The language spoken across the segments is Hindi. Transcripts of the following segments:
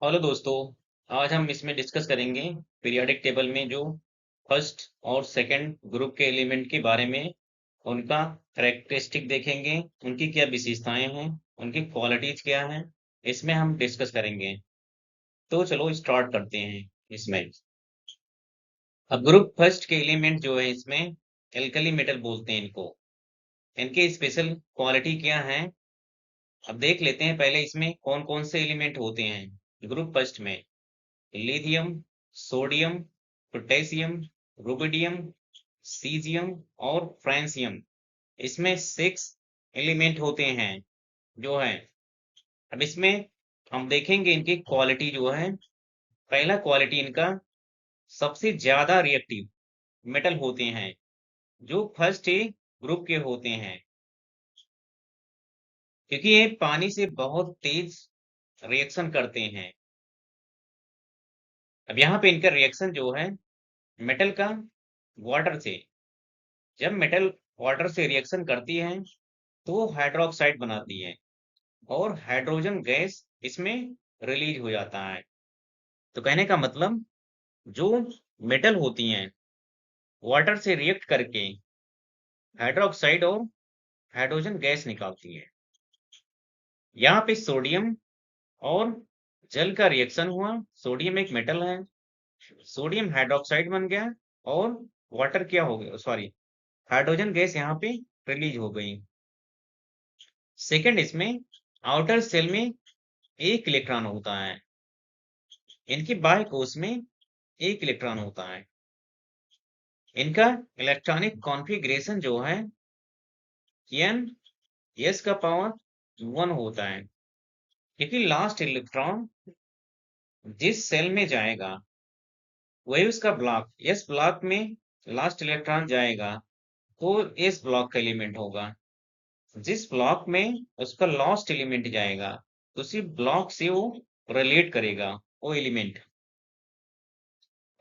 हेलो दोस्तों। आज हम इसमें डिस्कस करेंगे पीरियोडिक टेबल में जो फर्स्ट और सेकंड ग्रुप के एलिमेंट के बारे में। उनका कैरेक्टरिस्टिक देखेंगे, उनकी क्या विशेषताएं हैं, उनकी क्वालिटीज क्या हैं, इसमें हम डिस्कस करेंगे। तो चलो स्टार्ट करते हैं इसमें। अब ग्रुप फर्स्ट के एलिमेंट जो है इसमें एल्कली मेटल बोलते हैं इनको। इनके स्पेशल क्वालिटी क्या है, अब देख लेते हैं। पहले इसमें कौन कौन से एलिमेंट होते हैं ग्रुप फर्स्ट में। Lithium, sodium, potassium, rubidium, caesium और फ्रांसियम। इसमें 6 एलिमेंट होते हैं जो है। अब इसमें हम देखेंगे इनकी क्वालिटी जो है। पहला क्वालिटी इनका सबसे ज्यादा रिएक्टिव मेटल होते हैं जो फर्स्ट ए ग्रुप के होते हैं, क्योंकि ये पानी से बहुत तेज रिएक्शन करते हैं। अब यहाँ पे इनका रिएक्शन जो है मेटल का वाटर से, जब मेटल वाटर से रिएक्शन करती है तो वो हाइड्रोक्साइड बनाती है और हाइड्रोजन गैस इसमें रिलीज हो जाता है। तो कहने का मतलब जो मेटल होती हैं वाटर से रिएक्ट करके हाइड्रोक्साइड और हाइड्रोजन गैस निकालती है। यहाँ पे सोडियम और जल का रिएक्शन हुआ। सोडियम एक मेटल है, सोडियम हाइड्रोक्साइड बन गया और वाटर क्या हो गया, सॉरी, हाइड्रोजन गैस यहाँ पे रिलीज हो गई। सेकंड, इसमें आउटर सेल में एक इलेक्ट्रॉन होता है, इनकी बाह्य कोश में एक इलेक्ट्रॉन होता है। इनका इलेक्ट्रॉनिक कॉन्फ़िगरेशन जो है n s का पावर 1 होता है, क्योंकि लास्ट इलेक्ट्रॉन जिस सेल में जाएगा वही उसका ब्लॉक, s ब्लॉक में लास्ट इलेक्ट्रॉन जाएगा तो s ब्लॉक का एलिमेंट होगा। जिस ब्लॉक में उसका लास्ट एलिमेंट जाएगा उसी ब्लॉक से वो रिलेट करेगा वो एलिमेंट।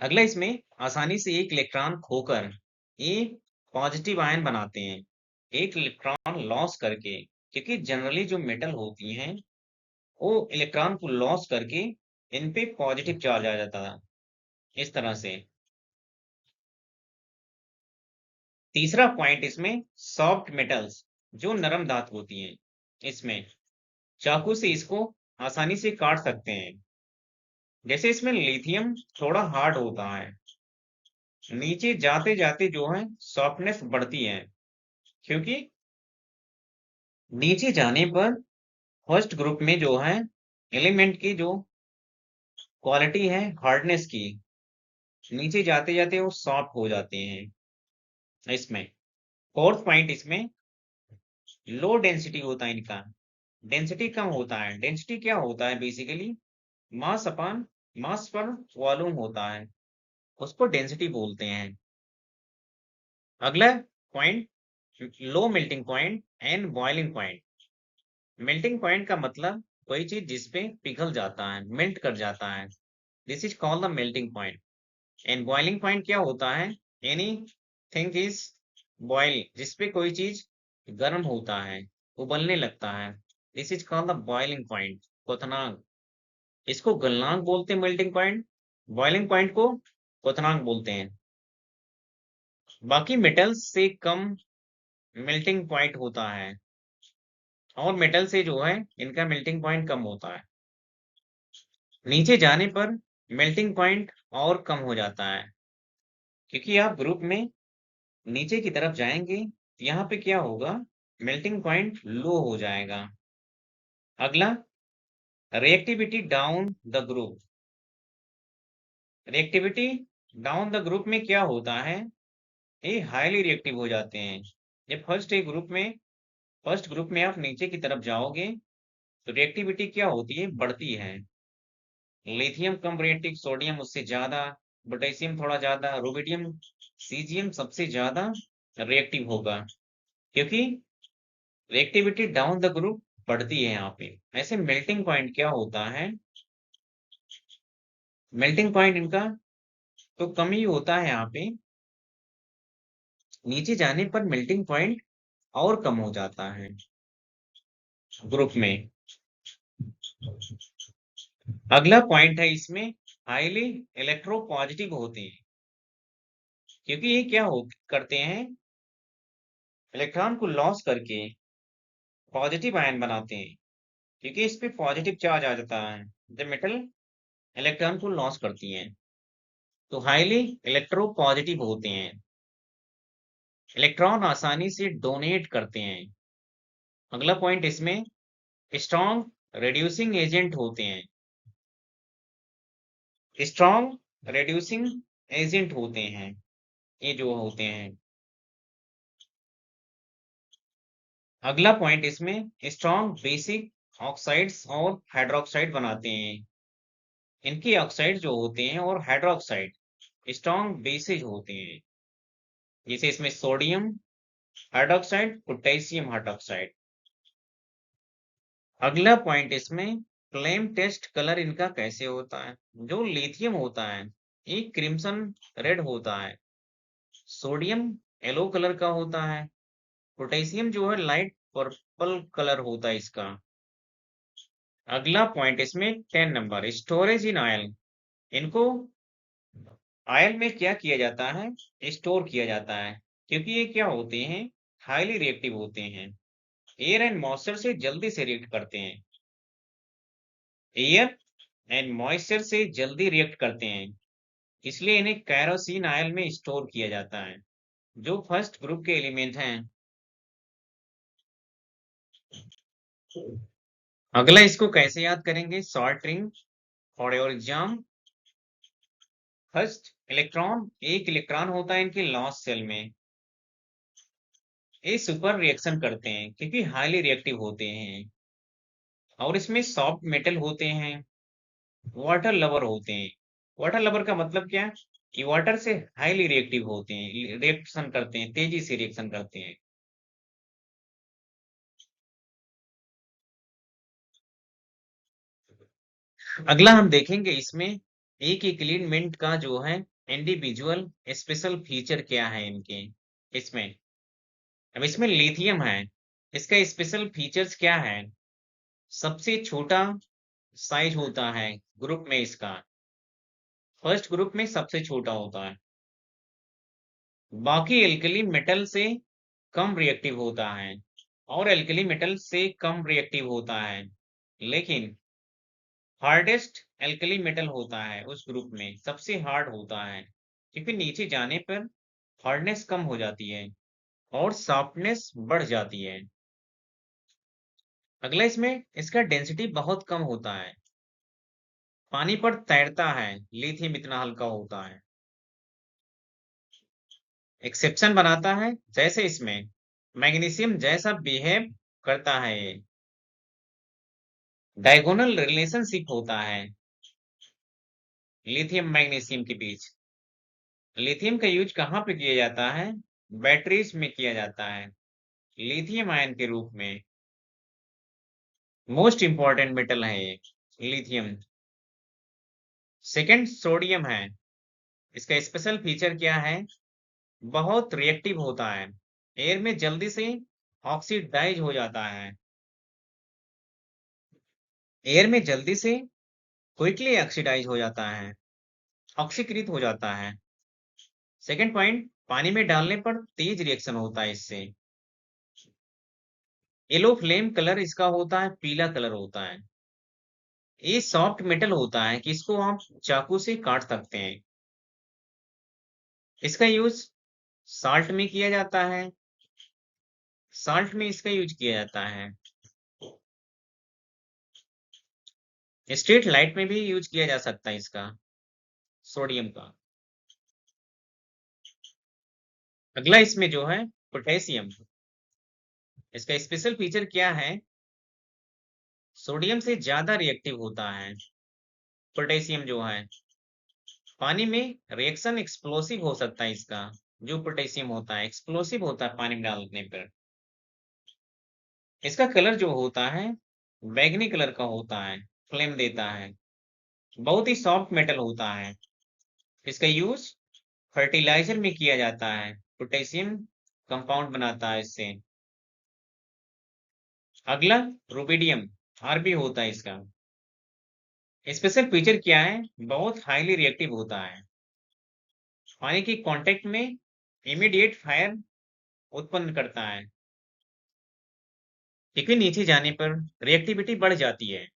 अगला, इसमें आसानी से एक इलेक्ट्रॉन खोकर ये पॉजिटिव आयन बनाते हैं एक इलेक्ट्रॉन लॉस करके, क्योंकि जनरली जो मेटल होती हैं वो इलेक्ट्रॉन को लॉस करके इन पे पॉजिटिव चार्ज आ जाता था इस तरह से। तीसरा पॉइंट, इसमें सॉफ्ट मेटल्स जो नरम धातु होती हैं, इसमें चाकू से इसको आसानी से काट सकते हैं। जैसे इसमें लिथियम थोड़ा हार्ड होता है, नीचे जाते जाते जो है सॉफ्टनेस बढ़ती है, क्योंकि नीचे जाने पर फर्स्ट ग्रुप में जो है एलिमेंट की जो क्वालिटी है हार्डनेस की, नीचे जाते जाते वो सॉफ्ट हो जाते हैं इसमें। फोर्थ पॉइंट, इसमें लो डेंसिटी होता है इनका, डेंसिटी कम होता है। डेंसिटी क्या होता है, बेसिकली मास अपॉन मास पर वॉल्यूम होता है, उसको डेंसिटी बोलते हैं। अगला point, low melting point and boiling point. Melting point का मतलब कोई चीज जिसपे पिघल जाता है, मेल्ट कर जाता है, this is called the melting point. And boiling point क्या होता है, एनी थिंग इज बॉयल, जिसपे कोई चीज गर्म होता है, उबलने लगता है, this is called the boiling point, क्वथनांक। इसको गलनांक बोलते हैं मेल्टिंग पॉइंट, बॉइलिंग पॉइंट को क्वथनांक बोलते हैं। बाकी मेटल्स से कम मेल्टिंग पॉइंट होता है और मेटल से जो है इनका मेल्टिंग पॉइंट कम होता है। नीचे जाने पर मेल्टिंग पॉइंट और कम हो जाता है, क्योंकि आप ग्रुप में नीचे की तरफ जाएंगे तो यहाँ पे क्या होगा, मेल्टिंग पॉइंट लो हो जाएगा। अगला, reactivity down the group. Reactivity down the group में क्या होता है, ये हाईली रिएक्टिव हो जाते हैं। जब फर्स्ट ग्रुप में आप नीचे की तरफ जाओगे तो रिएक्टिविटी क्या होती है, बढ़ती है। लिथियम कम रिएक्टिव, सोडियम उससे ज्यादा, पोटेशियम थोड़ा ज्यादा, रुबिडियम, सीजियम सबसे ज्यादा रिएक्टिव होगा, क्योंकि रिएक्टिविटी डाउन द ग्रुप बढ़ती है यहाँ पे। ऐसे मेल्टिंग पॉइंट क्या होता है, मेल्टिंग पॉइंट इनका तो कम ही होता है यहाँ पे, नीचे जाने पर मेल्टिंग पॉइंट और कम हो जाता है ग्रुप में। अगला पॉइंट है इसमें हाईली इलेक्ट्रोपॉजिटिव होते हैं, क्योंकि ये क्या करते हैं, इलेक्ट्रॉन को लॉस करके पॉजिटिव आयन बनाते हैं, क्योंकि इस पे पॉजिटिव चार्ज आ जाता है जब मेटल इलेक्ट्रॉन को लॉस करती है, तो हाईली इलेक्ट्रोपॉजिटिव होते हैं। इलेक्ट्रॉन आसानी से डोनेट करते हैं। अगला पॉइंट इसमें स्ट्रॉन्ग रिड्यूसिंग एजेंट होते हैं। स्ट्रॉन्ग रिड्यूसिंग एजेंट होते हैं ये जो होते हैं। अगला पॉइंट इसमें स्ट्रॉन्ग बेसिक ऑक्साइड्स और हाइड्रोक्साइड बनाते हैं। इनके ऑक्साइड जो होते हैं और हाइड्रोक्साइड स्ट्रॉन्ग बेसिस होते हैं, जैसे इसमें सोडियम हाइड्रोक्साइड, पोटेशियम हाइड्रोक्साइड। अगला पॉइंट इसमें फ्लेम टेस्ट कलर इनका कैसे होता है। जो लिथियम होता है ये क्रिम्सन रेड होता है, सोडियम येलो कलर का होता है, पोटेशियम जो है लाइट पर्पल कलर होता है इसका। अगला पॉइंट इसमें 10 नंबर स्टोरेज इन ऑयल। इनको ऑयल में क्या किया जाता है, स्टोर किया जाता है, क्योंकि ये क्या होते हैं, हाईली रिएक्टिव होते हैं। एयर एंड मॉइस्चर से जल्दी से रिएक्ट करते हैं। एयर एंड मॉइस्चर से जल्दी रिएक्ट करते हैं, इसलिए इन्हें केरोसिन ऑयल में स्टोर किया जाता है, जो फर्स्ट ग्रुप के एलिमेंट हैं। अगला इसको कैसे याद करेंगे, short ring for your exam. First electron, एक इलेक्ट्रॉन होता है इनके लॉस सेल में। ये सुपर रिएक्शन करते हैं क्योंकि हाईली रिएक्टिव होते हैं, और इसमें सॉफ्ट मेटल होते हैं, वाटर लवर होते हैं। वाटर लवर का मतलब क्या है कि वाटर से हाईली रिएक्टिव होते हैं, रिएक्शन करते हैं, तेजी से रिएक्शन करते हैं। अगला हम देखेंगे इसमें एक एक एलिमेंट का जो है इंडिविजुअल स्पेशल फीचर क्या है इनके। इसमें अब इसमें लिथियम है, इसका स्पेशल फीचर्स क्या है, सबसे छोटा साइज होता है ग्रुप में इसका, फर्स्ट ग्रुप में सबसे छोटा होता है। बाकी एल्कली मेटल से कम रिएक्टिव होता है, और एल्कली मेटल से कम रिएक्टिव होता है, लेकिन हार्डेस्ट एल्कली मेटल होता है उस ग्रुप में, सबसे हार्ड होता है, क्योंकि नीचे जाने पर हार्डनेस कम हो जाती है और सॉफ्टनेस बढ़ जाती है। अगला इसमें इसका डेंसिटी बहुत कम होता है, पानी पर तैरता है, लिथियम इतना हल्का होता है। एक्सेप्शन बनाता है, जैसे इसमें मैग्नीशियम जैसा बिहेव करता है ये, डायगोनल रिलेशनशिप होता है लिथियम मैग्नीशियम के बीच। लिथियम का यूज कहाँ पे किया जाता है, बैटरीज में किया जाता है, लिथियम आयन के रूप में। मोस्ट इंपॉर्टेंट मेटल है ये लिथियम। सेकंड सोडियम है, इसका स्पेशल फीचर क्या है, बहुत रिएक्टिव होता है, एयर में जल्दी से ऑक्सीडाइज हो जाता है, एयर में जल्दी से क्विकली ऑक्सीडाइज हो जाता है, ऑक्सीकृत हो जाता है। सेकंड पॉइंट, पानी में डालने पर तेज रिएक्शन होता है इससे। येलो फ्लेम कलर इसका होता है, पीला कलर होता है। ये सॉफ्ट मेटल होता है कि इसको आप चाकू से काट सकते हैं। इसका यूज साल्ट में किया जाता है, साल्ट में इसका यूज किया जाता है। स्ट्रीट लाइट में भी यूज किया जा सकता है इसका, सोडियम का। अगला इसमें जो है पोटेशियम, इसका स्पेशल फीचर क्या है, सोडियम से ज्यादा रिएक्टिव होता है पोटेशियम जो है। पानी में रिएक्शन एक्सप्लोसिव हो सकता है इसका, जो पोटेशियम होता है एक्सप्लोसिव होता है पानी में डालने पर। इसका कलर जो होता है बैगनी कलर का होता है, फ्लेम देता है, बहुत ही सॉफ्ट मेटल होता है। इसका यूज फर्टिलाइजर में किया जाता है, पोटेशियम कंपाउंड बनाता है इससे। अगला रुबिडियम, आरबी होता है इसका। स्पेशल फीचर क्या है? बहुत हाईली रिएक्टिव होता है। पानी की कांटेक्ट में इमीडिएट फायर उत्पन्न करता है। लेकिन नीचे जाने पर रिएक्टिविटी बढ़ जाती है।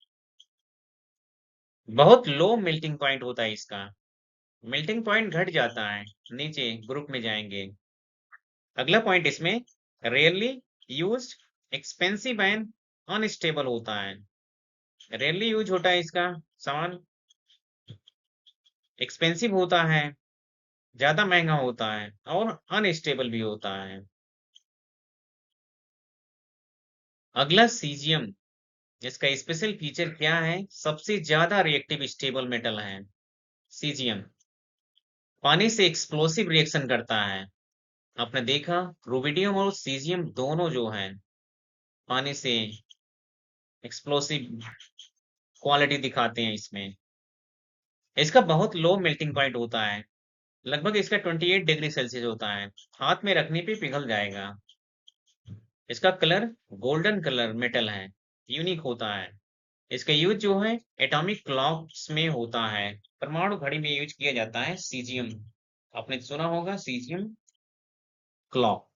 बहुत लो मेल्टिंग पॉइंट होता है इसका। मेल्टिंग पॉइंट घट जाता है, नीचे ग्रुप में जाएंगे। अगला पॉइंट इसमें rarely used, expensive and unstable होता है। रेयरली यूज होता है इसका सामान, एक्सपेंसिव होता है, ज्यादा महंगा होता है और अनस्टेबल भी होता है। अगला सीजियम, इसका स्पेशल फीचर क्या है? सबसे ज्यादा रिएक्टिव स्टेबल मेटल है सीजियम। पानी से एक्सप्लोसिव रिएक्शन करता है। आपने देखा रुबिडियम और सीजियम दोनों जो हैं पानी से एक्सप्लोसिव क्वालिटी दिखाते हैं इसमें। इसका बहुत लो मेल्टिंग पॉइंट होता है, लगभग इसका 28 डिग्री सेल्सियस होता है। हाथ में रखने पे पिघल जाएगा। इसका कलर गोल्डन कलर मेटल है, यूनिक होता है। इसका यूज जो है एटॉमिक क्लॉक्स में होता है, परमाणु घड़ी में यूज किया जाता है सीजियम। आपने सुना होगा सीजियम क्लॉक।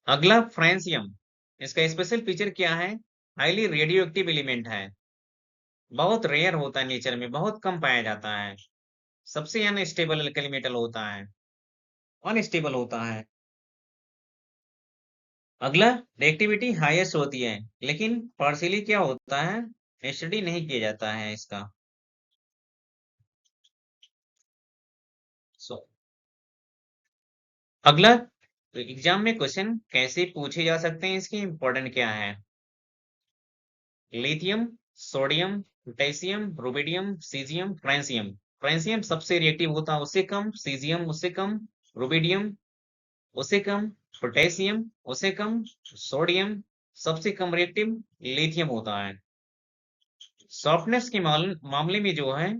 अगला फ्रांसियम, इसका स्पेशल फीचर क्या है? हाईली रेडियो एक्टिव एलिमेंट है, बहुत रेयर होता है, नेचर में बहुत कम पाया जाता है। सबसे अनस्टेबल एल्कली मेटल होता है, अनस्टेबल होता है। अगला रिएक्टिविटी हाईएस्ट होती है, लेकिन पार्शियली क्या होता है, स्टडी नहीं किया जाता है इसका। सो अगला एग्जाम में क्वेश्चन कैसे पूछे जा सकते हैं, इसकी इंपॉर्टेंट क्या है? Lithium, sodium, potassium, rubidium, caesium, francium. Francium सबसे रिएक्टिव होता है, उससे कम सीजियम, उससे कम रुबिडियम, उससे कम पोटेशियम, उससे कम सोडियम, सबसे कम रिएक्टिव लिथियम होता है। सॉफ्टनेस के मामले में जो है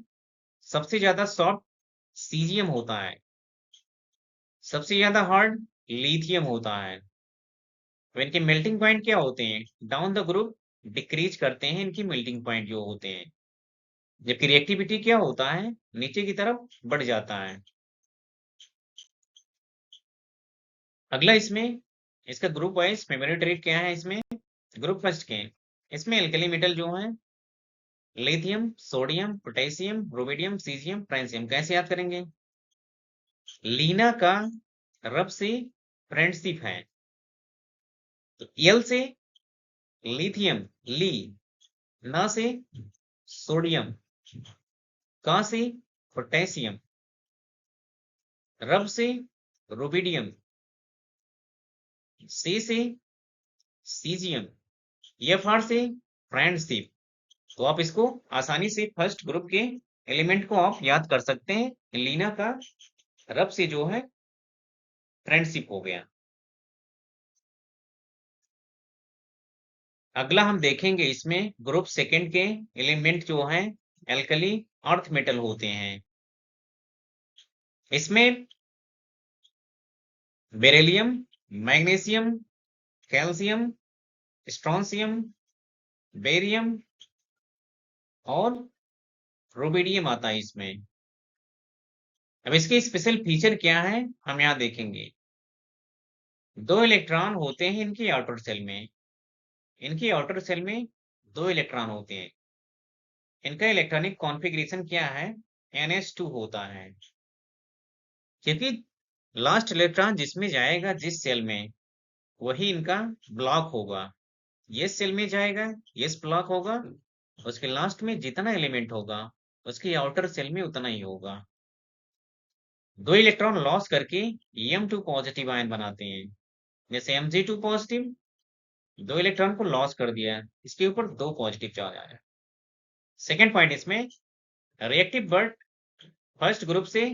सबसे ज्यादा सॉफ्ट सीजियम होता है, सबसे ज्यादा हार्ड लिथियम होता है। तो इनके मेल्टिंग पॉइंट क्या होते हैं? डाउन द ग्रुप डिक्रीज करते हैं इनकी मेल्टिंग पॉइंट जो होते हैं, जबकि रिएक्टिविटी क्या होता है, नीचे की तरफ बढ़ जाता है। अगला इसमें इसका ग्रुप वाइज मेमोरी ट्रीट क्या है इसमें? ग्रुप फर्स्ट के इसमें एल्कली मेटल जो है lithium, sodium, potassium, rubidium, caesium, francium. कैसे याद करेंगे? लीना का रब से फ्रेंडशिप है, तो एल से लिथियम ली, ना से सोडियम, का से पोटेशियम, रब से रुबिडियम, सी से सीजियम, एफ आर से फ्रेंडशिप। तो आप इसको आसानी से फर्स्ट ग्रुप के एलिमेंट को आप याद कर सकते हैं। लीना का रब से जो है फ्रेंडशिप हो गया। अगला हम देखेंगे इसमें ग्रुप सेकंड के एलिमेंट जो हैं एल्कली अर्थ मेटल होते हैं। इसमें beryllium, magnesium, calcium, strontium, barium और रुबिडियम आता है इसमें। अब इसके स्पेशल फीचर क्या है हम यहाँ देखेंगे। दो इलेक्ट्रॉन होते हैं इनकी आउटर सेल में, इनकी आउटर सेल में दो इलेक्ट्रॉन होते हैं। इनका इलेक्ट्रॉनिक कॉन्फ़िगरेशन क्या है? NH2 होता है, क्योंकि लास्ट इलेक्ट्रॉन जिसमें जाएगा जिस सेल में वही इनका ब्लॉक होगा। ये सेल में जाएगा, ये ब्लॉक होगा, उसके लास्ट में जितना एलिमेंट होगा उसकी आउटर सेल में उतना ही होगा। दो इलेक्ट्रॉन लॉस करके M2 पॉजिटिव आयन बनाते हैं, जैसे Mg2 पॉजिटिव, दो इलेक्ट्रॉन को लॉस कर दिया, इसके ऊपर दो पॉजिटिव चार्ज आया। सेकेंड पॉइंट इसमें रिएक्टिव बट फर्स्ट ग्रुप से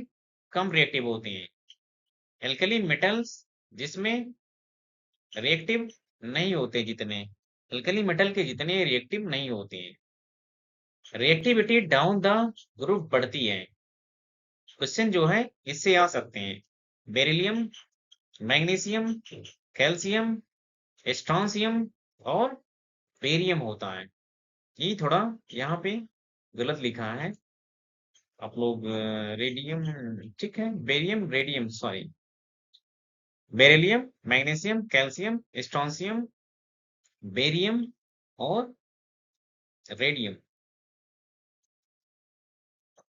कम रिएक्टिव होते हैं। एल्कली मेटल्स जिसमें रिएक्टिव नहीं होते, जितने एल्कली मेटल के जितने रिएक्टिव नहीं होते हैं। रिएक्टिविटी डाउन द ग्रुप बढ़ती है। क्वेश्चन जो है इससे आ सकते हैं। बेरिलियम, मैग्नीशियम, कैल्शियम, स्ट्रोंशियम और बेरियम होता है। ये थोड़ा यहाँ पे गलत लिखा है आप लोग। रेडियम, ठीक है, barium radium sorry, beryllium, magnesium, calcium, strontium, barium और रेडियम।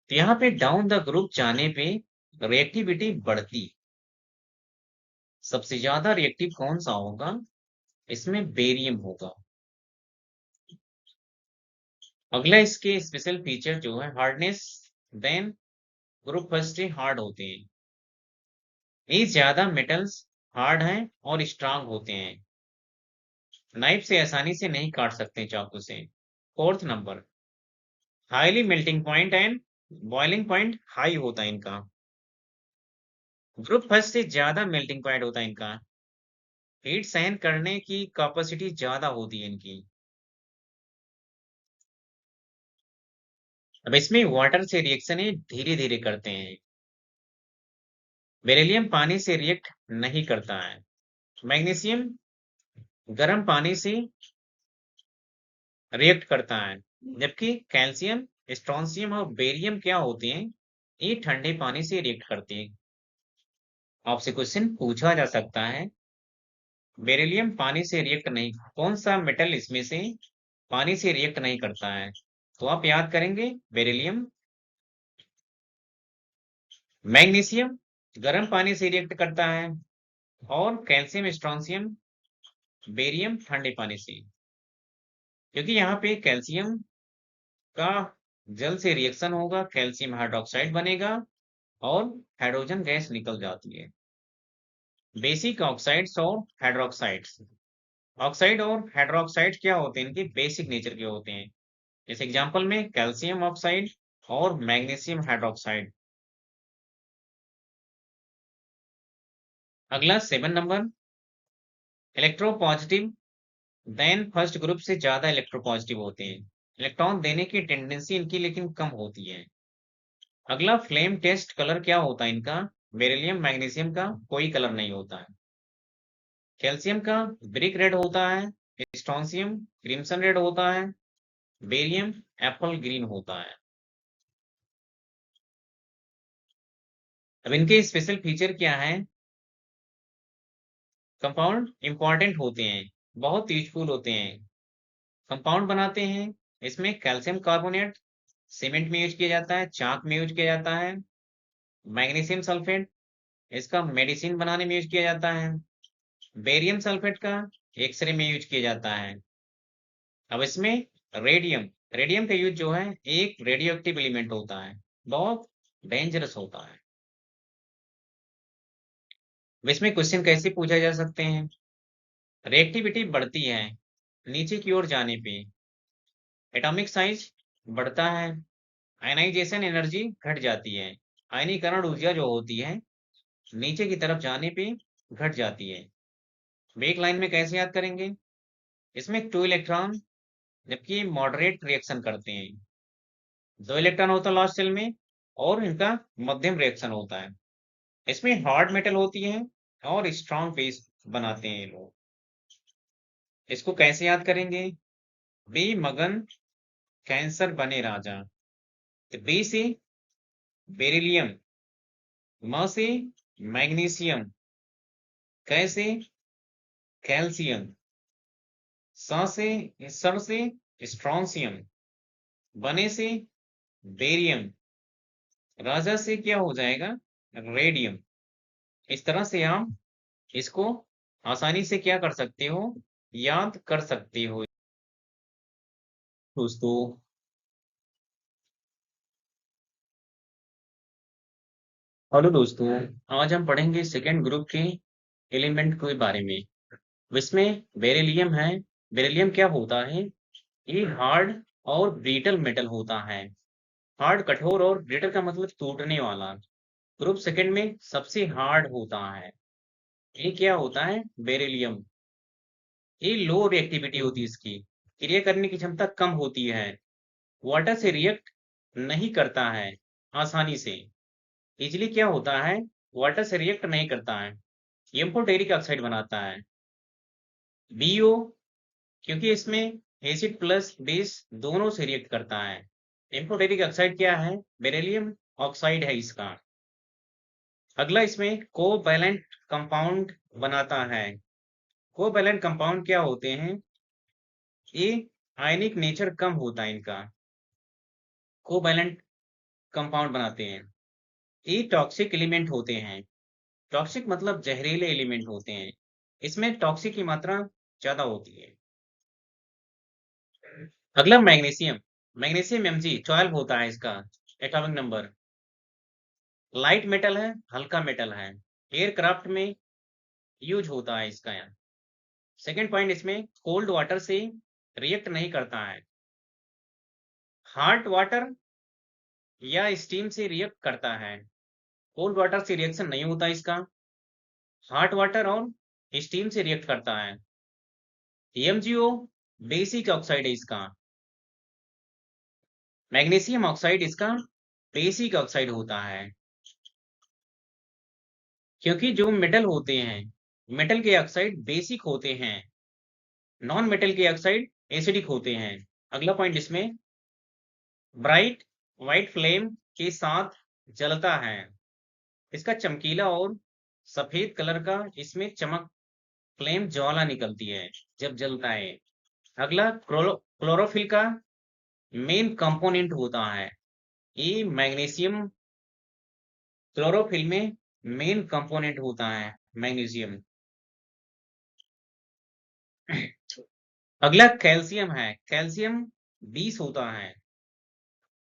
तो यहाँ पे डाउन द ग्रुप जाने पे रिएक्टिविटी बढ़ती। सबसे ज्यादा रिएक्टिव कौन सा होगा? इसमें बेरियम होगा। अगला इसके स्पेशल फीचर जो है hardness, then group first hard होते हैं। ये ज्यादा मेटल्स हार्ड हैं और स्ट्रांग होते हैं, नाइफ से आसानी से नहीं काट सकते चाकू से। Fourth number, highly melting point and boiling point high होता है इनका। ग्रुप फर्स्ट से ज्यादा मेल्टिंग पॉइंट होता है इनका, हीट सहन करने की कैपेसिटी ज्यादा होती है इनकी। अब इसमें वाटर से रिएक्शन ये धीरे धीरे करते हैं। बेरिलियम पानी से रिएक्ट नहीं करता है। मैग्नीशियम गर्म पानी से रिएक्ट करता है, जबकि कैल्शियम, स्ट्रोंशियम और बेरियम क्या होते हैं, ये ठंडे पानी से रिएक्ट करते हैं। आपसे क्वेश्चन पूछा जा सकता है, बेरिलियम पानी से रिएक्ट नहीं, कौन सा मेटल इसमें से पानी से रिएक्ट नहीं करता है? तो आप याद करेंगे बेरिलियम। मैग्नीशियम गर्म पानी से रिएक्ट करता है, और कैल्शियम स्ट्रोंशियम बेरियम ठंडे पानी से। क्योंकि यहाँ पे कैल्शियम का जल से रिएक्शन होगा, कैल्शियम हाइड्रोक्साइड बनेगा और हाइड्रोजन गैस निकल जाती है। बेसिक ऑक्साइड्स और हाइड्रोक्साइड्स, ऑक्साइड और हाइड्रोक्साइड क्या होते हैं, इनके बेसिक नेचर के होते हैं। इस एग्जांपल में कैल्शियम ऑक्साइड और मैग्नीशियम हाइड्रोक्साइड। अगला 7 number, electropositive than first group से ज्यादा इलेक्ट्रोपॉजिटिव होते हैं। इलेक्ट्रॉन देने की टेंडेंसी इनकी लेकिन कम होती है। अगला फ्लेम टेस्ट कलर क्या होता है इनका? बेरिलियम मैग्नीशियम का कोई कलर नहीं होता है। कैल्शियम का ब्रिक रेड होता है, स्ट्रोंशियम क्रिम्सन रेड होता है, बेरियम एप्पल ग्रीन होता है। अब इनके स्पेशल फीचर क्या है? कंपाउंड इंपॉर्टेंट होते हैं, बहुत यूजफुल होते हैं, कंपाउंड बनाते हैं। इसमें कैल्शियम कार्बोनेट सीमेंट में यूज किया जाता है, चाक में यूज किया जाता है। मैग्नीशियम सल्फेट इसका मेडिसिन बनाने में यूज किया जाता है। बेरियम सल्फेट का एक्सरे में यूज किया जाता है। अब इसमें रेडियम, रेडियम का यूज जो है एक रेडियो एक्टिव एलिमेंट होता है, बहुत डेंजरस होता है। अब इसमें क्वेश्चन कैसे पूछा जा सकते हैं? रिएक्टिविटी बढ़ती है नीचे की ओर जाने पे, एटॉमिक साइज बढ़ता है, आयनाइजेशन एनर्जी घट जाती है, आयनीकरण ऊर्जा जो होती है नीचे की तरफ जाने पे घट जाती है। एक लाइन में कैसे याद करेंगे? इसमें 2 इलेक्ट्रॉन, जबकि मॉडरेट रिएक्शन करते हैं। 2 इलेक्ट्रॉन होता है लास्ट सेल में, और इनका मध्यम रिएक्शन होता है। इसमें हार्ड मेटल होती है और स्ट्रॉन्ग बेस बनाते हैं ये लोग। इसको कैसे याद करेंगे? बी मगन कैंसर बने राजा। तो बी से बेरिलियम, म से मैग्नीशियम, कै से कैल्शियम, सर से स्ट्रोंशियम, बने से बेरियम, राजा से क्या हो जाएगा? रेडियम। इस तरह से हम इसको आसानी से क्या कर सकते हो, याद कर सकते हो दोस्तों। हेलो दोस्तों, आज हम पढ़ेंगे सेकेंड ग्रुप के एलिमेंट के बारे में। इसमें बेरिलियम है। बेरिलियम क्या होता है? ये हार्ड और ब्रिटल मेटल होता है। हार्ड कठोर और ब्रिटल का मतलब टूटने वाला। ग्रुप सेकंड में सबसे हार्ड होता है। ये क्या होता है? बेरिलियम। ये लो रिएक्टिविटी होती है, इसकी क्रिया करने की क्षमता कम होती है, वाटर से रिएक्ट नहीं करता है आसानी से। इजली क्या होता है? वाटर से रिएक्ट नहीं करता है, एम्फोटेरिक ऑक्साइड बनाता है। बीओ, क्योंकि इसमें एसिड प्लस बेस दोनों से रिएक्ट करता है, इम्फोटेरिक ऑक्साइड क्या है? बेरिलियम ऑक्साइड है इसका। अगला इसमें कोवैलेंट कंपाउंड बनाता है। कोवैलेंट कंपाउंड क्या होते हैं? ये आयनिक नेचर कम होता है इनका, कोवैलेंट कंपाउंड बनाते हैं। ये टॉक्सिक एलिमेंट होते हैं। टॉक्सिक मतलब जहरीले एलिमेंट होते हैं। इसमें टॉक्सिक की मात्रा ज्यादा होती है। अगला मैग्नीशियम। मैग्नीशियम Mg12 होता है इसका एटॉमिक नंबर। लाइट मेटल है, हल्का मेटल है। एयरक्राफ्ट में यूज होता है इसका। यहाँ सेकेंड पॉइंट, इसमें कोल्ड वाटर से रिएक्ट नहीं करता है। हॉट वाटर या स्टीम से रिएक्ट करता है। कोल्ड वाटर से रिएक्शन नहीं होता इसका। हॉट वाटर और स्टीम से रिएक्ट करता है। MgO बेसिक ऑक्साइड है इसका। मैग्नीशियम ऑक्साइड इसका बेसिक ऑक्साइड होता है, क्योंकि जो मेटल होते हैं, मेटल के ऑक्साइड बेसिक होते हैं, नॉन मेटल के ऑक्साइड एसिडिक होते हैं। अगला पॉइंट, इसमें ब्राइट व्हाइट फ्लेम के साथ जलता है। इसका चमकीला और सफेद कलर का इसमें चमक, फ्लेम ज्वाला निकलती है जब जलता है। अगला क्लोरोफिल का मेन कंपोनेंट होता है। ये मैग्नीशियम क्लोरोफिल में मेन कंपोनेंट होता है, मैग्नीशियम। अगला कैल्शियम है। कैल्शियम 20 होता है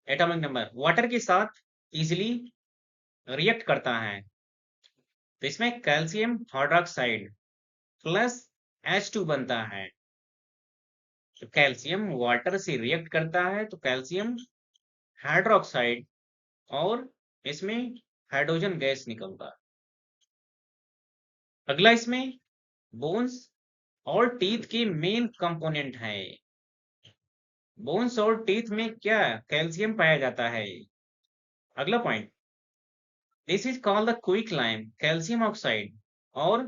एटॉमिक नंबर। वाटर के साथ इजिली रिएक्ट करता है, तो इसमें कैल्शियम हाइड्रोक्साइड प्लस H2 बनता है। तो कैल्शियम वाटर से रिएक्ट करता है तो कैल्शियम हाइड्रोक्साइड और इसमें हाइड्रोजन गैस निकलता है। अगला इसमें बोन्स और टीथ की मेन कंपोनेंट है। बोन्स और टीथ में क्या कैल्शियम पाया जाता है। अगला point, this is called the quick lime calcium oxide और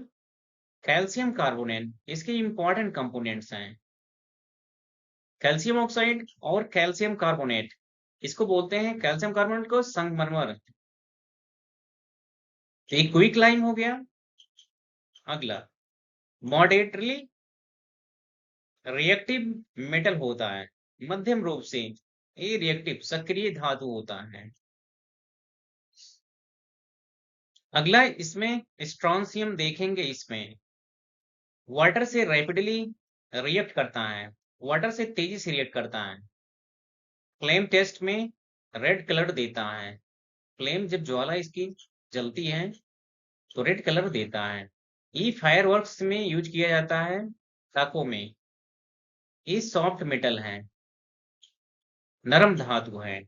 कैल्शियम कार्बोनेट इसके इंपॉर्टेंट कंपोनेंट्स हैं। कैल्शियम ऑक्साइड और कैल्शियम कार्बोनेट, इसको बोलते हैं कैल्शियम कार्बोनेट को संगमरमर। तो एक क्विक लाइम हो गया। अगला मॉडरेटली रिएक्टिव मेटल होता है, मध्यम रूप से ये रिएक्टिव सक्रिय धातु होता है। अगला इसमें स्ट्रोंशियम देखेंगे। इसमें वाटर से रैपिडली रिएक्ट करता है, वाटर से तेजी से रिएक्ट करता है। फ्लेम टेस्ट में रेड कलर देता है। फ्लेम जब ज्वाला इसकी जलती है तो रेड कलर देता है। ये फायरवर्क्स में यूज किया जाता है, टाकों में। ये सॉफ्ट मेटल है, नरम धातु है।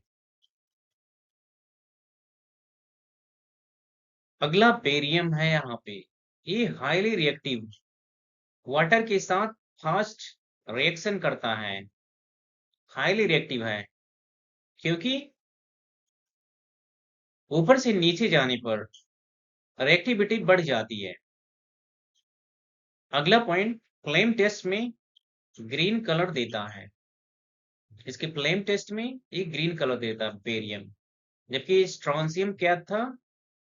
अगला बेरियम है। यहाँ पे ये हाईली रिएक्टिव, वाटर के साथ फास्ट रिएक्शन करता है। हाईली रिएक्टिव है क्योंकि ऊपर से नीचे जाने पर रिएक्टिविटी बढ़ जाती है। अगला पॉइंट, फ्लेम टेस्ट में ग्रीन कलर देता है। इसके फ्लेम टेस्ट में ये ग्रीन कलर देता है बेरियम, जबकि स्ट्रोंशियम क्या था,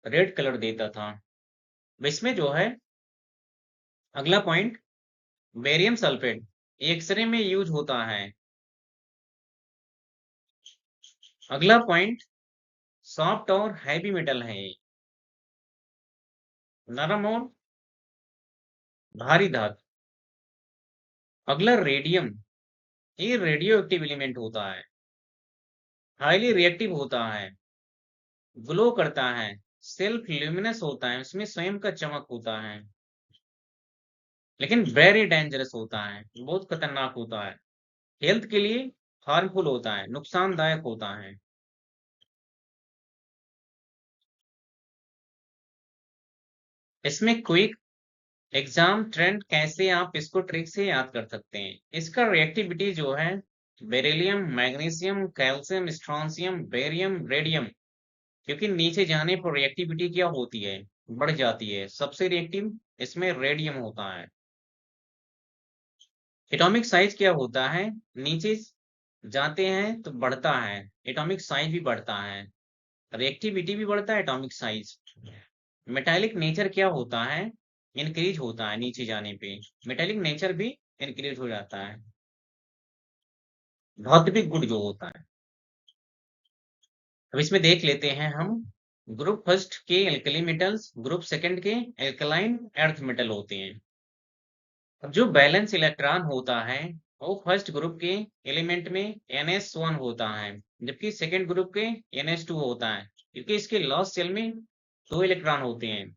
रेड कलर देता था। इसमें जो है अगला पॉइंट, बेरियम सल्फेट एक्सरे में यूज होता है। अगला पॉइंट, सॉफ्ट और हैवी मेटल है, नरम और भारी धातु। अगला रेडियम, ये रेडियो एक्टिव एलिमेंट होता है, हाईली रिएक्टिव होता है, ग्लो करता है, सेल्फ ल्यूमिनस होता है, उसमें स्वयं का चमक होता है, लेकिन वेरी डेंजरस होता है, बहुत खतरनाक होता है। हेल्थ के लिए हार्मफुल होता है, नुकसानदायक होता है। इसमें क्विक एग्जाम ट्रेंड कैसे आप इसको ट्रिक से याद कर सकते हैं। इसका रिएक्टिविटी जो है, beryllium, magnesium, calcium, strontium, barium, radium, क्योंकि नीचे जाने पर रिएक्टिविटी क्या होती है, बढ़ जाती है। सबसे रिएक्टिव इसमें रेडियम होता है। एटॉमिक साइज क्या होता है, नीचे जाते हैं तो बढ़ता है, एटॉमिक साइज भी बढ़ता है, रिएक्टिविटी भी बढ़ता है, एटॉमिक साइज। मेटालिक नेचर क्या होता है? इंक्रीज होता है नीचे जाने पे, मेटालिक नेचर भी इंक्रीज हो जाता है। भौतिक गुण जो होता है, अब इसमें देख लेते हैं हम। ग्रुप फर्स्ट के एल्कली मेटल्स, ग्रुप सेकंड के एल्कलाइन अर्थ मेटल होते हैं। अब जो बैलेंस इलेक्ट्रॉन होता है वो फर्स्ट ग्रुप के एलिमेंट में NS1 होता है, जबकि सेकंड ग्रुप के NS2 होता है, क्योंकि इसके लास्ट सेल में 2 इलेक्ट्रॉन होते हैं,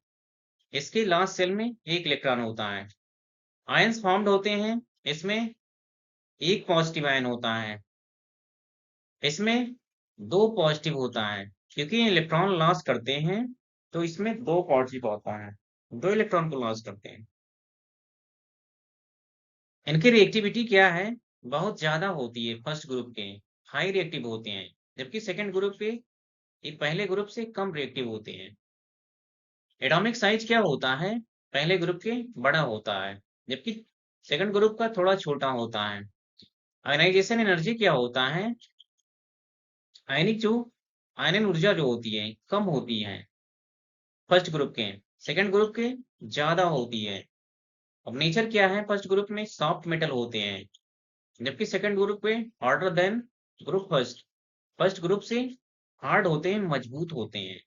इसके लास्ट सेल में 1 इलेक्ट्रॉन होता है। आयंस फॉर्म्ड होते हैं, इसमें एक पॉजिटिव आयन होता है, इसमें 2 पॉजिटिव होता है, क्योंकि इलेक्ट्रॉन लॉस करते हैं तो इसमें 2 पॉजिटिव होता है, 2 इलेक्ट्रॉन को लॉस करते हैं। इनकी रिएक्टिविटी क्या है? बहुत ज्यादा होती है फर्स्ट ग्रुप के, हाई रिएक्टिव होते हैं, जबकि सेकंड ग्रुप के ये पहले ग्रुप से कम रिएक्टिव होते हैं। एटॉमिक साइज क्या होता है? पहले ग्रुप के बड़ा होता है, जबकि सेकंड ग्रुप का थोड़ा छोटा होता है। आयनाइजेशन एनर्जी क्या होता है? आयनिक जो आयनन ऊर्जा जो होती है कम होती है फर्स्ट ग्रुप के, सेकंड ग्रुप के ज्यादा होती है। अब नेचर क्या है? फर्स्ट ग्रुप में सॉफ्ट मेटल होते हैं, जबकि सेकंड ग्रुप में harder than group first, first group से हार्ड होते हैं, मजबूत होते हैं।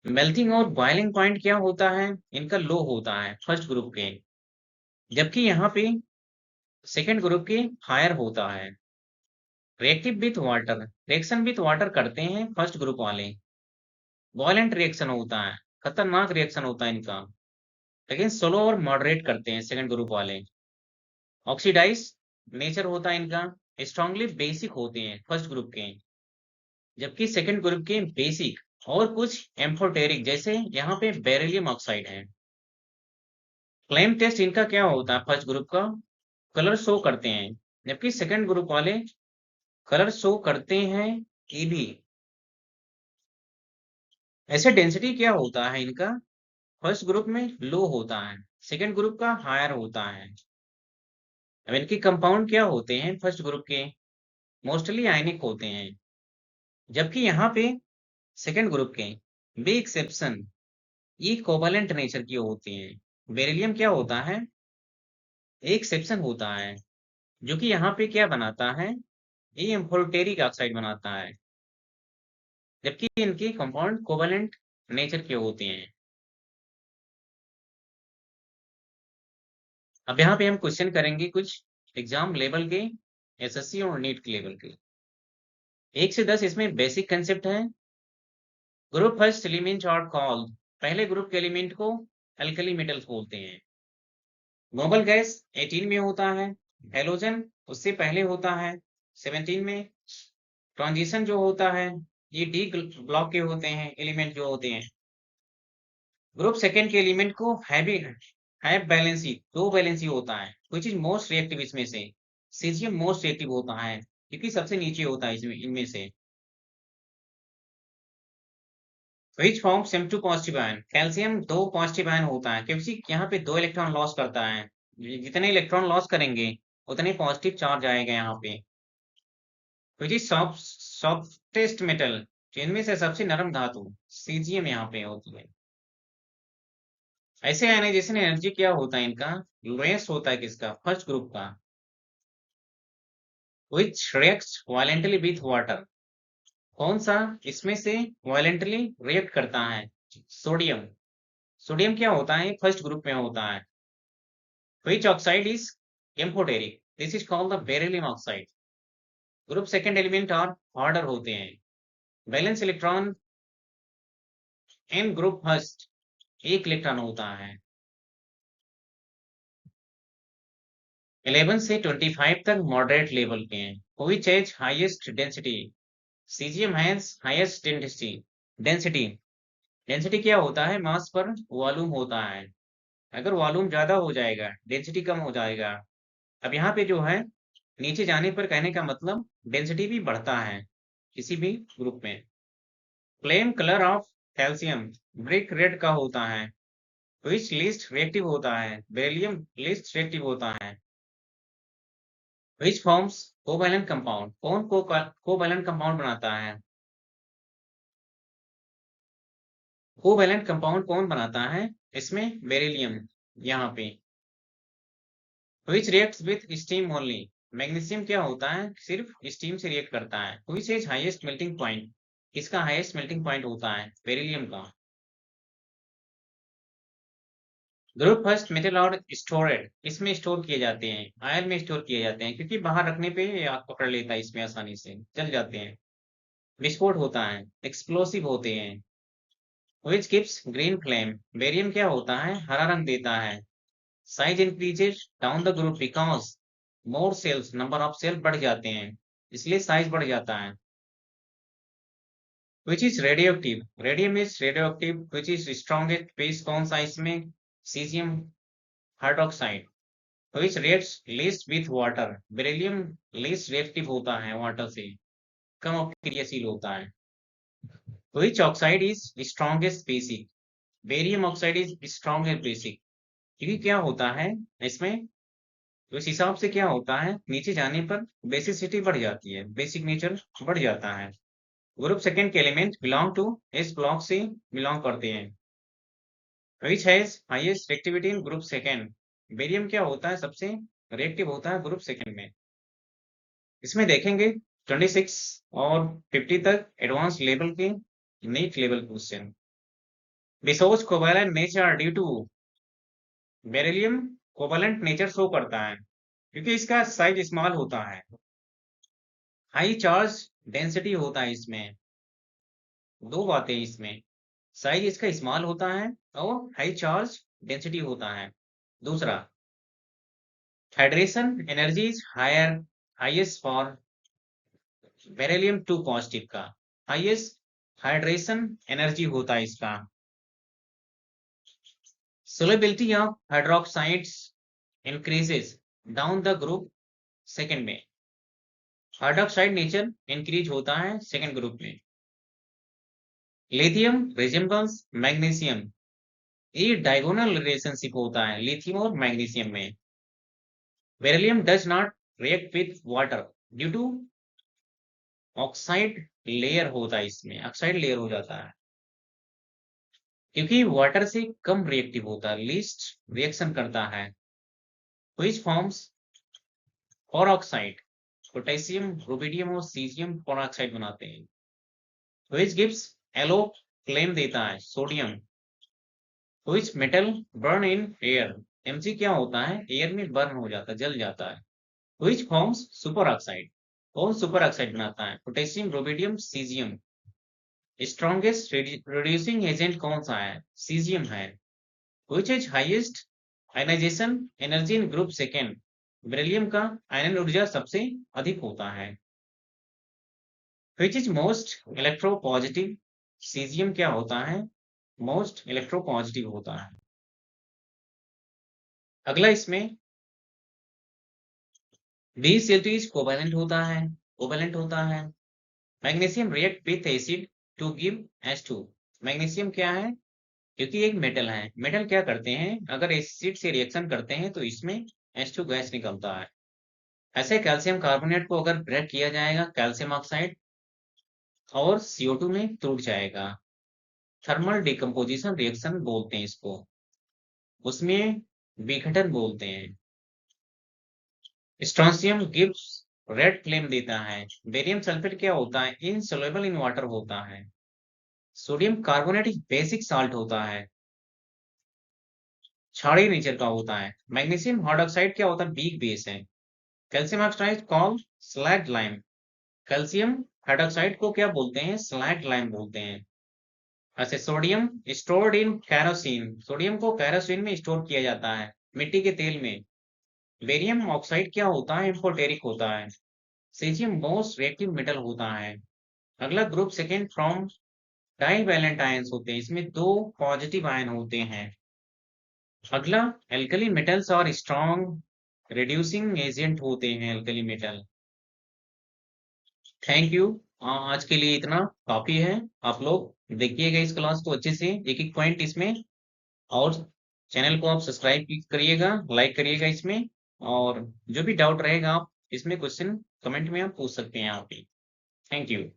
मेल्टिंग और बॉइलिंग पॉइंट क्या होता है? इनका लो होता है फर्स्ट ग्रुप के, जबकि यहाँ पे सेकंड ग्रुप के हायर होता है। Reactive with water, reaction with water करते हैं फर्स्ट ग्रुप वाले, वॉलेंट रिएक्शन होता है, खतरनाक रिएक्शन होता है इनका, लेकिन स्लो और मॉडरेट करते हैं सेकंड ग्रुप वाले। ऑक्सीडाइज नेचर होता है इनका, स्ट्रांगली बेसिक होते हैं फर्स्ट ग्रुप के, जबकि सेकंड ग्रुप के बेसिक और कुछ एम्फोटेरिक, जैसे यहाँ पे बेरिलियम ऑक्साइड है। फ्लेम टेस्ट इनका क्या होता है? फर्स्ट ग्रुप का कलर शो करते हैं, जबकि सेकंड ग्रुप वाले कलर शो करते हैं EB। ऐसे डेंसिटी क्या होता है इनका? फर्स्ट ग्रुप में लो होता है, सेकंड ग्रुप का हायर होता है। अब इनके कंपाउंड क्या होते हैं? फर्स्ट ग्रुप के मोस्टली आयनिक होते हैं, जबकि यहाँ पे सेकंड ग्रुप के बी एक्सेप्शन ये कोवैलेंट नेचर की होती हैं। बेरिलियम क्या होता है? एक एक्सेप्शन होता है, जो कि यहाँ पे क्या बनाता है? ये एम्फोटेरिक ऑक्साइड बनाता है, जबकि इनके कंपाउंड कोवैलेंट नेचर के होते हैं। अब यहाँ पे हम क्वेश्चन करेंगे कुछ एग्जाम लेवल के, SSC और नीट के लेवल के। 1 से 10 इसमें बेसिक कंसेप्ट है। Group first element are called, पहले ग्रुप के एलिमेंट को अल्कली मेटल्स बोलते हैं। नोबल गैस 18 में होता है, हेलोजन उससे पहले होता है 17 में। ट्रांजिशन जो होता है ये डी ब्लॉक के होते हैं एलिमेंट जो होते हैं। ग्रुप सेकेंड के एलिमेंट को हैव बैलेंसी, दो बैलेंसी होता है, विच इज मोस्ट रिएक्टिव इसमें से। सीजियम मोस्ट रिएक्टिव होता है, क्योंकि सबसे नीचे होता है इसमें इनमें से। Which forms M2 positive ion, calcium 2 positive ion होता है, क्योंकि यहाँ पे 2 इलेक्ट्रॉन लॉस करता है, जितने इलेक्ट्रॉन लॉस करेंगे उतने पॉजिटिव चार्ज आएगा यहाँ पे। विच इज सॉफ्टेस्ट मेटल, जिनमें से सबसे नरम धातु सीजियम यहाँ पे होती है। ऐसे आयनाइजेशन एनर्जी क्या होता है इनका? लोएस्ट होता है किसका? फर्स्ट ग्रुप का। विच रिएक्ट्स वायलेंटली विथ वाटर, कौन सा इसमें से वायलेंटली रिएक्ट करता है? सोडियम। सोडियम क्या होता है? फर्स्ट ग्रुप में होता है। Which oxide is amphoteric, this is called the beryllium oxide. Group second element और हार्डर होते हैं। Valence electron in group first 1 electron होता है। 11 से 25 तक मॉडरेट लेवल के हैं। Which has highest density, cesium has highest density. Density density क्या होता है? मास पर वॉल्यूम होता है, अगर वॉल्यूम ज्यादा हो जाएगा डेंसिटी कम हो जाएगा। अब यहाँ पे जो है नीचे जाने पर कहने का मतलब डेंसिटी भी बढ़ता है किसी भी ग्रुप में। Flame colour of calcium brick red का होता है, विच लीस्ट रिएक्टिव होता है? बेरिलियम लीस्ट रिएक्टिव होता है। विच फॉर्म्स कोवैलेंट कंपाउंड, कौन कोवैलेंट कंपाउंड बनाता है? कोवैलेंट कंपाउंड कौन बनाता है इसमें? बेरिलियम। यहाँ पे which reacts with steam only, magnesium क्या होता है? सिर्फ स्टीम से रिएक्ट करता है। which is highest melting point, किसका हाईएस्ट मेल्टिंग पॉइंट होता है? बेरिलियम का। ग्रुप फर्स्ट मेटल और स्टोरेड, इसमें स्टोर किए जाते हैं, आयन में स्टोर किए जाते हैं, क्योंकि बाहर रखने पे ये आग पकड़ लेता है, इसमें आसानी से जल जाते हैं। विस्फोट होता है, एक्सप्लोसिव होते हैं। which gives green flame, barium क्या होता है? हरा रंग देता है। Size increases down the group because more shells, number of shell बढ़ जाते हैं, इसलिए साइज बढ़ जाता है। which is radioactive, radium is radioactive, which is strongest base कौन सा इसमें? cesium hydroxide। which reacts least with water, beryllium least reactive होता है वाटर से, कम अक्रियाशील होता है। which oxide is strongest basic, barium oxide is strong basic, क्योंकि क्या होता है इसमें? तो इस हिसाब से क्या होता है, नीचे जाने पर बेसिसिटी बढ़ जाती है, बेसिक नेचर बढ़ जाता है। ग्रुप सेकंड के एलिमेंट बिलोंग टू, इस ब्लॉक से बिलोंग करते हैं। Which has highest reactivity in group second, barium क्या होता है? सबसे रिएक्टिव होता है ग्रुप सेकंड में। इसमें देखेंगे 26 और 50 तक एडवांस लेवल के NEET level question. Resource covalent nature due to, beryllium covalent nature show करता है क्योंकि इसका साइज स्मॉल होता है। हाई चार्ज डेंसिटी होता है इसमें, दो बातें इसमें, साइज इसका स्मॉल होता है और हाई चार्ज डेंसिटी होता है। दूसरा, hydration energy is higher, highest for beryllium 2 positive का हाईएस्ट हाइड्रेशन एनर्जी होता है इसका। solubility of hydroxides increases down the group second में, हाइड्रोक्साइड नेचर इंक्रीज होता है सेकंड ग्रुप में। लिथियम रिजेम्बल्स मैग्नीशियम, ये डायगोनल रिलेशनशिप होता है लिथियम और मैग्नीशियम में। Beryllium does not react with water due to oxide layer होता है, इसमें ऑक्साइड लेयर हो जाता है क्योंकि वाटर से कम रिएक्टिव होता है, लीस्ट रिएक्शन करता है। व्हिच फॉर्म्स पर ऑक्साइड, पोटेशियम रुबिडियम और सीजियम पर ऑक्साइड बनाते हैं। व्हिच गिव्स येलो फ्लेम देता है? Sodium. Which metal burn in air, Mg क्या होता है? एयर में बर्न हो जाता है, जल जाता है। व्हिच फॉर्म्स सुपर ऑक्साइड, कौन सुपर ऑक्साइड बनाता है? Potassium rubidium caesium. Strongest reducing agent कौन सा है? सीजियम है। Which is highest ionisation energy in group second, beryllium का आयनन ऊर्जा सबसे अधिक होता है। Which is most electropositive, caesium क्या होता है? मोस्ट इलेक्ट्रोपॉजिटिव होता है। अगला इसमें BeCl2 कोवैलेंट होता है, कोवैलेंट होता है। Magnesium react with acid to give H2, magnesium क्या है? क्योंकि एक मेटल है, मेटल क्या करते हैं? अगर एसिड से रिएक्शन करते हैं तो इसमें H2 गैस निकलता है। ऐसे कैल्शियम कार्बोनेट को अगर ब्रेक किया जाएगा, कैल्शियम ऑक्साइड और CO2 में टूट जाएगा। थर्मल डिकम्पोजिशन रिएक्शन बोलते हैं इसको, उसमें विघटन बोलते हैं। स्ट्रोंशियम गिव्स रेड फ्लेम देता है। बेरियम सल्फेट क्या होता है? इनसॉल्युबल इन वाटर होता है। सोडियम कार्बोनेट एक बेसिक साल्ट होता है, क्षारीय नेचर का होता है। मैग्नीशियम हाइड्रोक्साइड क्या होता है? वीक बेस है। Calcium oxide called slag lime, calcium hydroxide को क्या बोलते हैं? स्लैग लाइम बोलते हैं। ऐसे sodium stored in kerosene, sodium को कैरोसिन में स्टोर किया जाता है, मिट्टी के तेल में। बेरियम ऑक्साइड क्या होता है? एम्फोटेरिक होता है। सीजियम मोस्ट रिएक्टिव मेटल होता है। अगला group second from divalent ions होते हैं, इसमें दो पॉजिटिव आयन होते हैं। अगला एल्कली मेटल्स और स्ट्रॉन्ग रिड्यूसिंग एजेंट होते हैं एल्कली मेटल। Thank you. आज के लिए इतना काफी है। आप लोग देखिएगा इस क्लास को अच्छे से, एक एक पॉइंट इसमें, और चैनल को आप सब्सक्राइब करिएगा, लाइक करिएगा इसमें, और जो भी डाउट रहेगा आप इसमें क्वेश्चन कमेंट में आप पूछ सकते हैं यहाँ पे। Thank you.